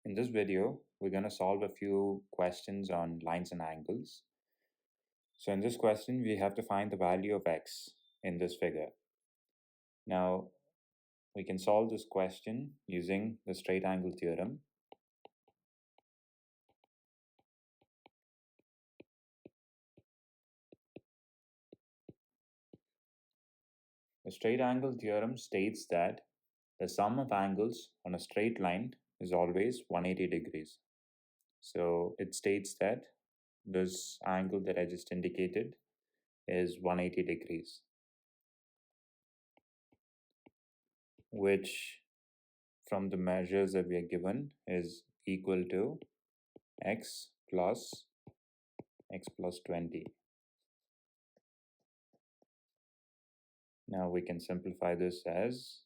In this video, we're going to solve a few questions on lines and angles. So in this question, we have to find the value of x in this figure. Now, we can solve this question using the straight angle theorem. The straight angle theorem states that the sum of angles on a straight line is always 180 degrees. So it states that this angle that I just indicated is 180 degrees, which from the measures that we are given is equal to x plus 20. Now we can simplify this as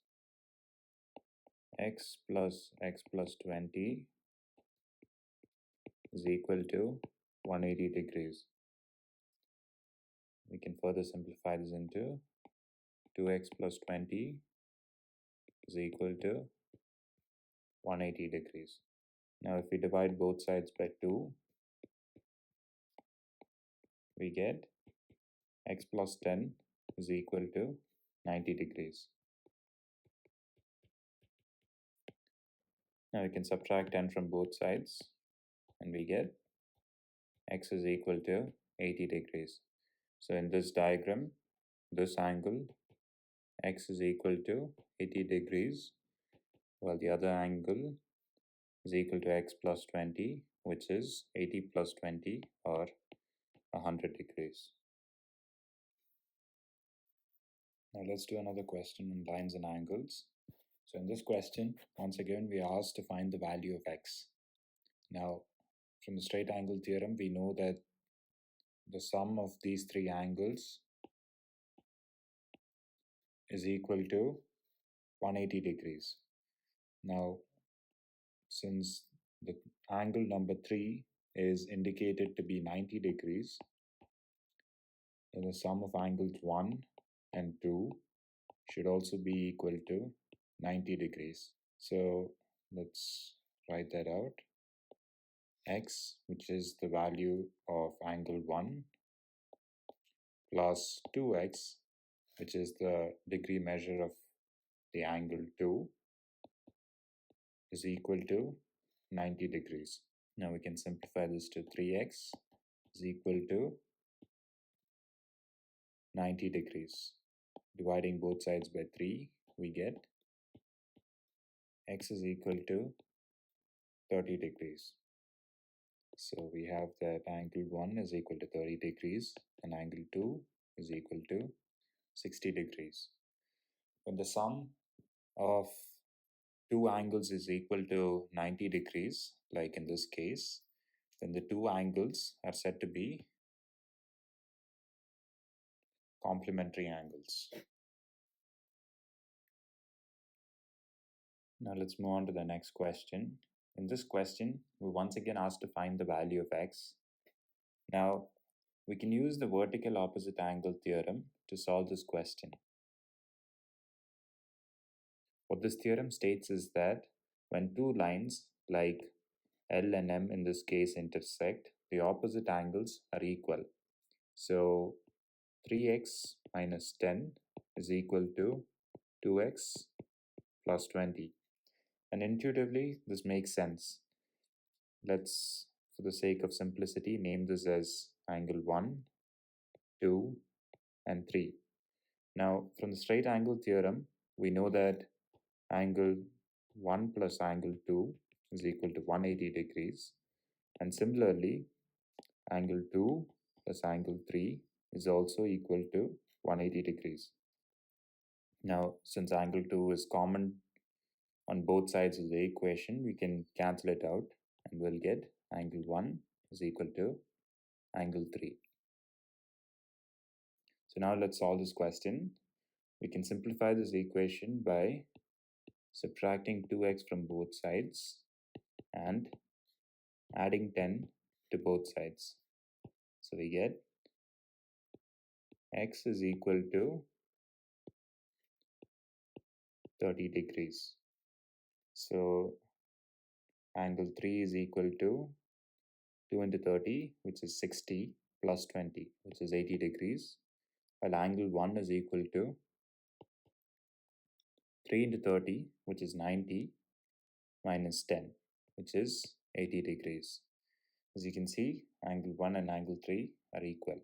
x plus 20 is equal to 180 degrees. We can further simplify this into 2x plus 20 is equal to 180 degrees. Now if we divide both sides by 2, we get x plus 10 is equal to 90 degrees. Now we can subtract 10 from both sides and we get x is equal to 80 degrees. So in this diagram, this angle x is equal to 80 degrees, while the other angle is equal to x plus 20, which is 80 plus 20 or 100 degrees. Now let's do another question on lines and angles. So in this question, once again, we are asked to find the value of x. Now, from the straight angle theorem, we know that the sum of these three angles is equal to 180 degrees. Now, since the angle number 3 is indicated to be 90 degrees, then the sum of angles 1 and 2 should also be equal to 90 degrees. So let's write that out. X, which is the value of angle 1, plus 2x, which is the degree measure of the angle 2, is equal to 90 degrees. Now we can simplify this to 3x is equal to 90 degrees. Dividing both sides by 3, we get x is equal to 30 degrees. So we have that angle 1 is equal to 30 degrees and angle 2 is equal to 60 degrees. When the sum of two angles is equal to 90 degrees, like in this case, then the two angles are said to be complementary angles. Now let's move on to the next question. In this question, we're once again asked to find the value of x. Now, we can use the vertical opposite angle theorem to solve this question. What this theorem states is that when two lines like L and M in this case intersect, the opposite angles are equal. So 3x minus 10 is equal to 2x plus 20. And intuitively, this makes sense. Let's, for the sake of simplicity, name this as angle 1, 2, and 3. Now, from the straight angle theorem, we know that angle 1 plus angle 2 is equal to 180 degrees. And similarly, angle 2 plus angle 3 is also equal to 180 degrees. Now, since angle 2 is common on both sides of the equation, we can cancel it out and we'll get angle 1 is equal to angle 3. So now let's solve this question. We can simplify this equation by subtracting 2x from both sides and adding 10 to both sides. So we get x is equal to 30 degrees. So Angle 3 is equal to 2 into 30, which is 60, plus 20, which is 80 degrees, while angle 1 is equal to 3 into 30, which is 90, minus 10, which is 80 degrees. As you can see, angle 1 and angle 3 are equal.